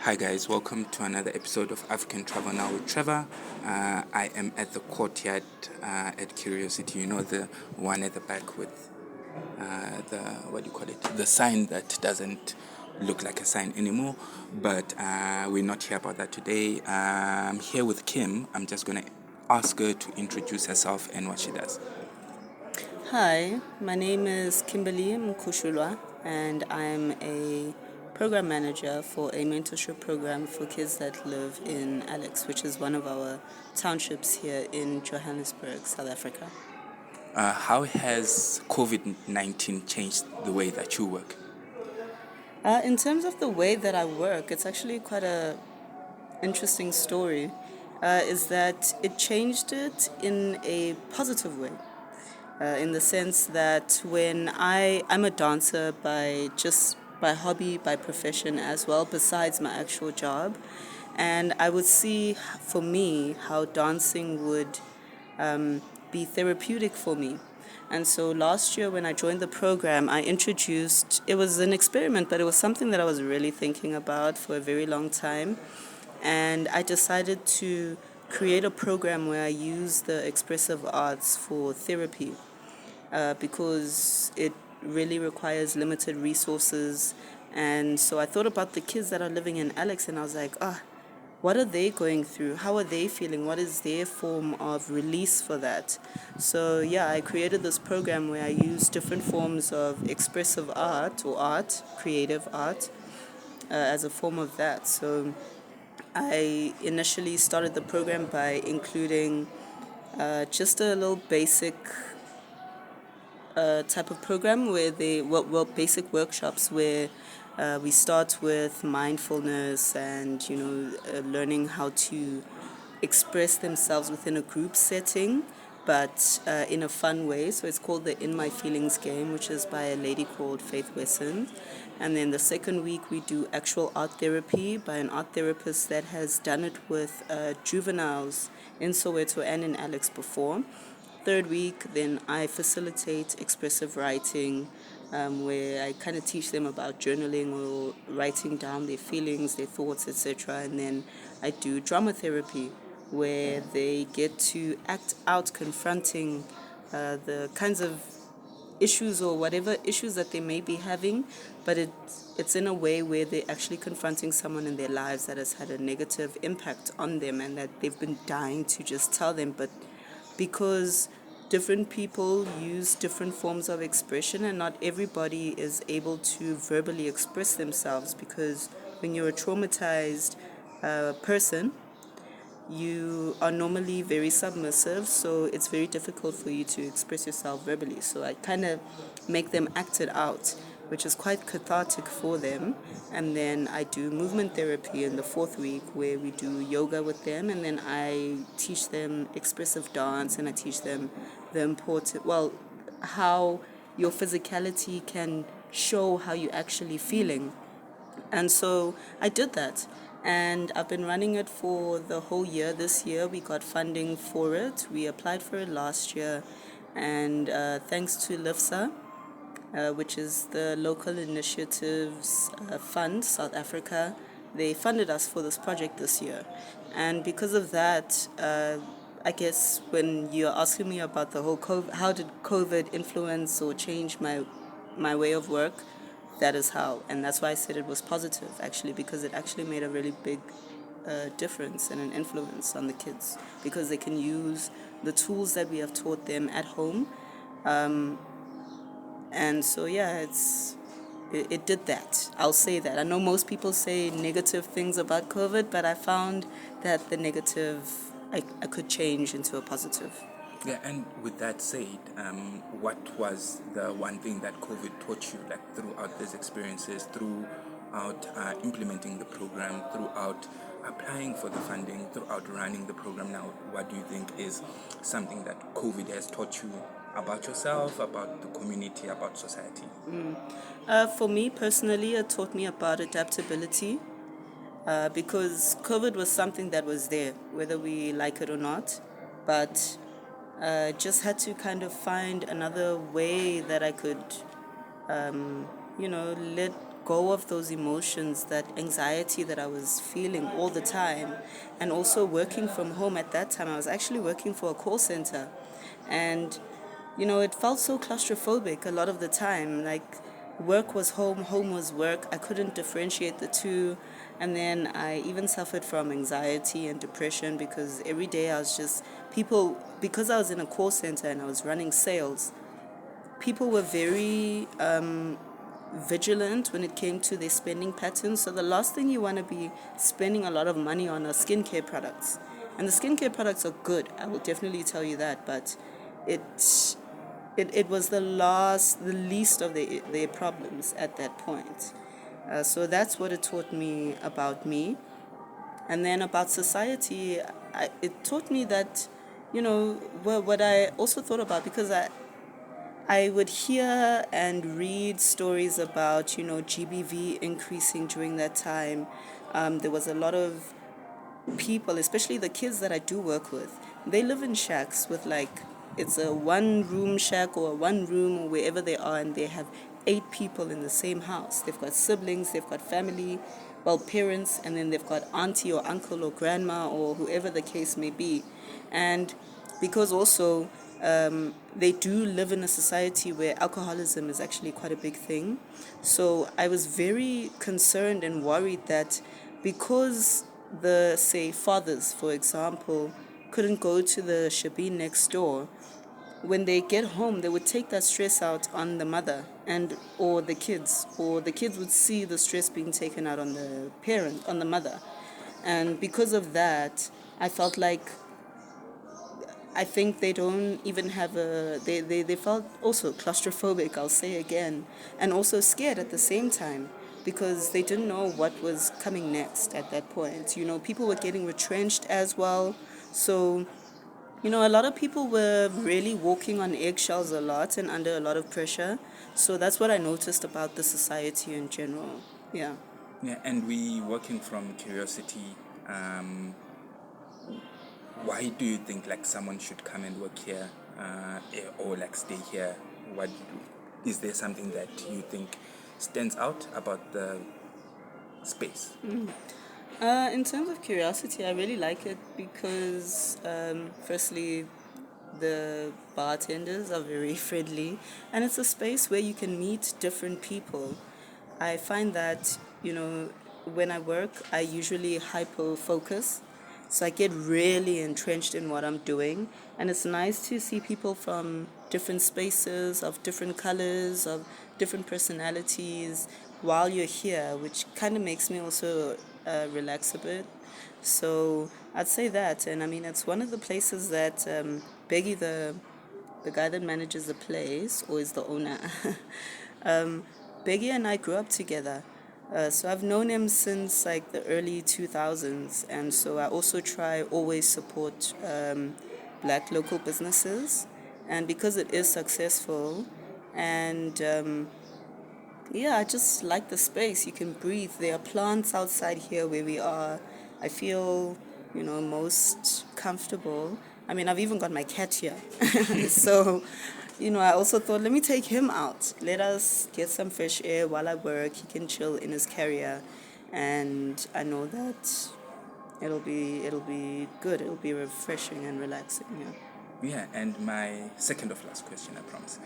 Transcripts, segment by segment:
Hi guys, welcome to another episode of African Travel Now with Trevor. I am at the courtyard at Curiosity, the one at the back with the, what do you call it, the sign that doesn't look like a sign anymore. But we're not here about that today. I'm here with Kim. I'm just going to ask her to introduce herself and what she does. Hi, my name is Kimberly Mkushulwa, and I'm a program manager for a mentorship program for kids that live in Alex, which is one of our townships here in Johannesburg, South Africa. How has COVID-19 changed the way that you work? In terms of the way that I work, it's actually quite a interesting story. Is that it changed it in a positive way. In the sense that I'm a dancer by hobby, by profession as well, besides my actual job. And I would see for me how dancing would be therapeutic for me. And so last year when I joined the program, it was an experiment, but it was something that I was really thinking about for a very long time. And I decided to create a program where I use the expressive arts for therapy because it really requires limited resources. And so I thought about the kids that are living in Alex, and I was like, what are they going through? How are they feeling? What is their form of release for that? So, yeah, I created this program where I use different forms of expressive art or art, creative art, as a form of that. So, I initially started the program by including just a little basic type of program where basic workshops where we start with mindfulness and learning how to express themselves within a group setting, but in a fun way. So it's called the In My Feelings game, which is by a lady called Faith Wesson. And then the second week we do actual art therapy by an art therapist that has done it with juveniles in Soweto and in Alex before. Third week, then I facilitate expressive writing, where I kind of teach them about journaling or writing down their feelings, their thoughts, etc. And then I do drama therapy, where they get to act out confronting the kinds of issues or whatever issues that they may be having, but it's in a way where they're actually confronting someone in their lives that has had a negative impact on them and that they've been dying to just tell them, but because different people use different forms of expression and not everybody is able to verbally express themselves, because when you're a traumatized person, you are normally very submissive, so it's very difficult for you to express yourself verbally. So I kind of make them act it out, which is quite cathartic for them. And then I do movement therapy in the fourth week where we do yoga with them, and then I teach them expressive dance, and I teach them how your physicality can show how you're actually feeling. And so I did that. And I've been running it for the whole year. This year we got funding for it. We applied for it last year. And thanks to LIFSA, which is the Local Initiatives Fund, South Africa, they funded us for this project this year. And because of that, I guess when you're asking me about the whole COVID, how did COVID influence or change my way of work, that is how. And that's why I said it was positive, actually, because it actually made a really big difference and an influence on the kids, because they can use the tools that we have taught them at home. And so, yeah, it did that. I'll say that. I know most people say negative things about COVID, but I found that the negative I could change into a positive. Yeah, and with that said, what was the one thing that COVID taught you, like throughout these experiences, throughout implementing the program, throughout applying for the funding, throughout running the program now? What do you think is something that COVID has taught you about yourself, about the community, about society? For me personally, it taught me about adaptability, because COVID was something that was there, whether we like it or not. But just had to kind of find another way that I could, let go of those emotions, that anxiety that I was feeling all the time. And also working from home at that time, I was actually working for a call center. And, it felt so claustrophobic a lot of the time. Like, work was home, home was work. I couldn't differentiate the two. And then I even suffered from anxiety and depression because every day I was just, because I was in a call center and I was running sales, people were very vigilant when it came to their spending patterns. So the last thing you want to be spending a lot of money on are skincare products. And the skincare products are good. I will definitely tell you that. But it it was the least of their problems at that point. So that's what it taught me about me. And then about society, it taught me that, what I also thought about, because I would hear and read stories about, GBV increasing during that time. There was a lot of people, especially the kids that I do work with, they live in shacks with it's a one room shack or a one room or wherever they are, and they have 8 people in the same house. They've got siblings, they've got family, well, parents, and then they've got auntie or uncle or grandma or whoever the case may be. And because also they do live in a society where alcoholism is actually quite a big thing. So I was very concerned and worried that because the, say, fathers, for example, couldn't go to the shabin next door, when they get home, they would take that stress out on the mother and or the kids would see the stress being taken out on the parent, on the mother. And because of that, I felt like I think they don't even have they felt also claustrophobic, I'll say again, and also scared at the same time because they didn't know what was coming next at that point. People were getting retrenched as well. So, a lot of people were really walking on eggshells a lot and under a lot of pressure. So that's what I noticed about the society in general. Yeah. Yeah, and we working from curiosity. Why do you think someone should come and work here, or stay here? What is there something that you think stands out about the space? In terms of curiosity, I really like it because, firstly, the bartenders are very friendly, and it's a space where you can meet different people. I find that, when I work, I usually hyper focus. So I get really entrenched in what I'm doing. And it's nice to see people from different spaces, of different colors, of different personalities while you're here, which kind of makes me also relax a bit. So I'd say that. And I mean, it's one of the places that Beggy, the guy that manages the place, or is the owner, Beggy and I grew up together. So I've known him since the early 2000s, and so I also try always support black local businesses, and because it is successful, and yeah, I just like the space. You can breathe. There are plants outside here where we are. I feel, most comfortable. I mean, I've even got my cat here. So, I also thought, let me take him out. Let us get some fresh air while I work. He can chill in his carrier. And I know that it'll be good. It'll be refreshing and relaxing. Yeah. Yeah, and my second of last question, I promise.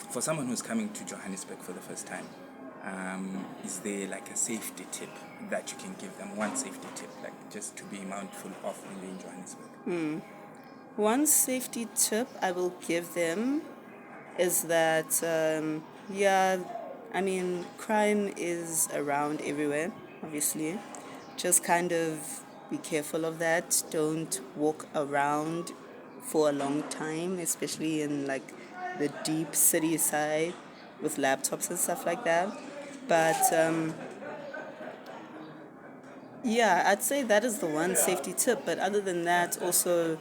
For someone who's coming to Johannesburg for the first time, is there a safety tip that you can give them? One safety tip, just to be mindful of when they're in Johannesburg. One safety tip I will give them is that, yeah, I mean, crime is around everywhere, obviously. Just kind of be careful of that. Don't walk around for a long time, especially in the deep city side with laptops and stuff like that. But yeah, I'd say that is the one safety tip. But other than that, also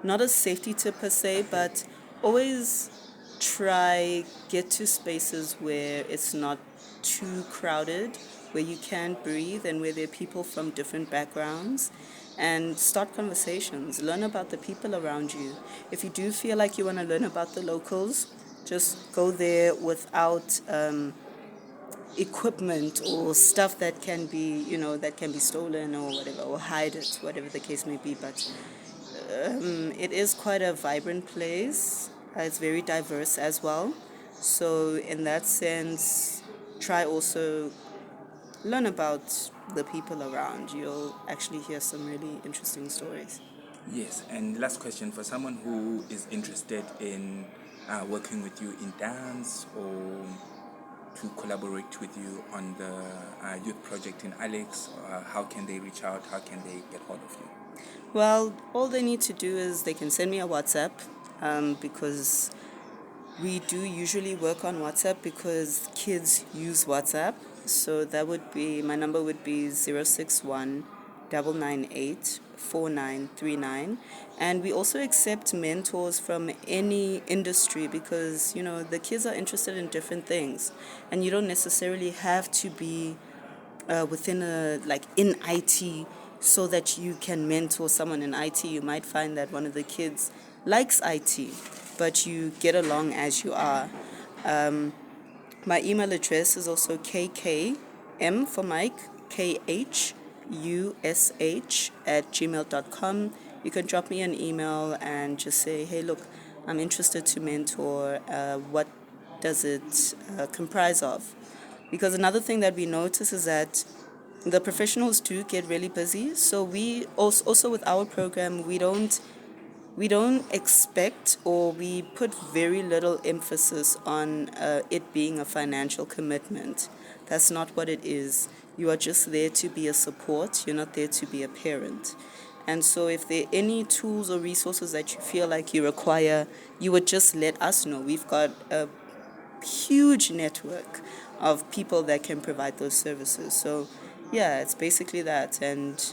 not a safety tip per se, but always try get to spaces where it's not too crowded, where you can breathe and where there are people from different backgrounds, and start conversations. Learn about the people around you. If you do feel like you want to learn about the locals, just go there without equipment or stuff that can be, that can be stolen or whatever, or hide it, whatever the case may be. But it is quite a vibrant place. It's very diverse as well. So in that sense, try also learn about the people around. You'll actually hear some really interesting stories. Yes, and last question for someone who is interested in working with you in dance or to collaborate with you on the youth project in Alex, how can they reach out? How can they get hold of you? Well, all they need to do is they can send me a WhatsApp, because we do usually work on WhatsApp because kids use WhatsApp. So that would be, my number would be 061 998 4939. And we also accept mentors from any industry because, the kids are interested in different things. And you don't necessarily have to be within in IT so that you can mentor someone in IT. You might find that one of the kids likes IT, but you get along as you are. My email address is also kkm for Mike, khush at gmail.com. You can drop me an email and just say, hey, look, I'm interested to mentor. What does it comprise of? Because another thing that we notice is that the professionals do get really busy. So we also with our program, we don't expect, or we put very little emphasis on it being a financial commitment. That's not what it is. You are just there to be a support. You're not there to be a parent. And so if there are any tools or resources that you feel like you require, you would just let us know. We've got a huge network of people that can provide those services. So yeah, it's basically that. And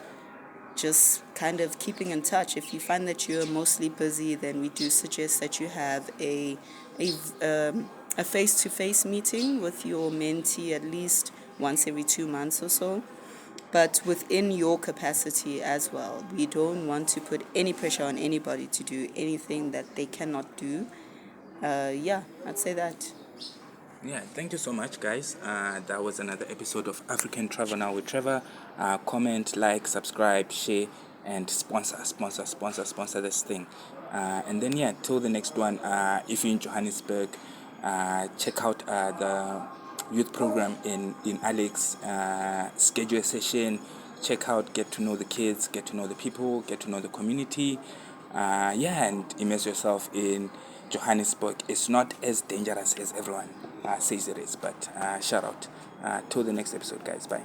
just kind of keeping in touch. If you find that you're mostly busy, then we do suggest that you have a a face-to-face meeting with your mentee at least once every 2 months or so, but within your capacity as well. We don't want to put any pressure on anybody to do anything that they cannot do. Yeah, I'd say that. Yeah, thank you so much, guys. That was another episode of African Travel Now with Trevor. Comment, like, subscribe, share, and sponsor this thing. And then, yeah, till the next one, if you're in Johannesburg, check out the youth program in Alex. Schedule a session, check out, get to know the kids, get to know the people, get to know the community. Yeah, and immerse yourself in Johannesburg. It's not as dangerous as everyone says it is, but shout out. Till the next episode, guys. Bye.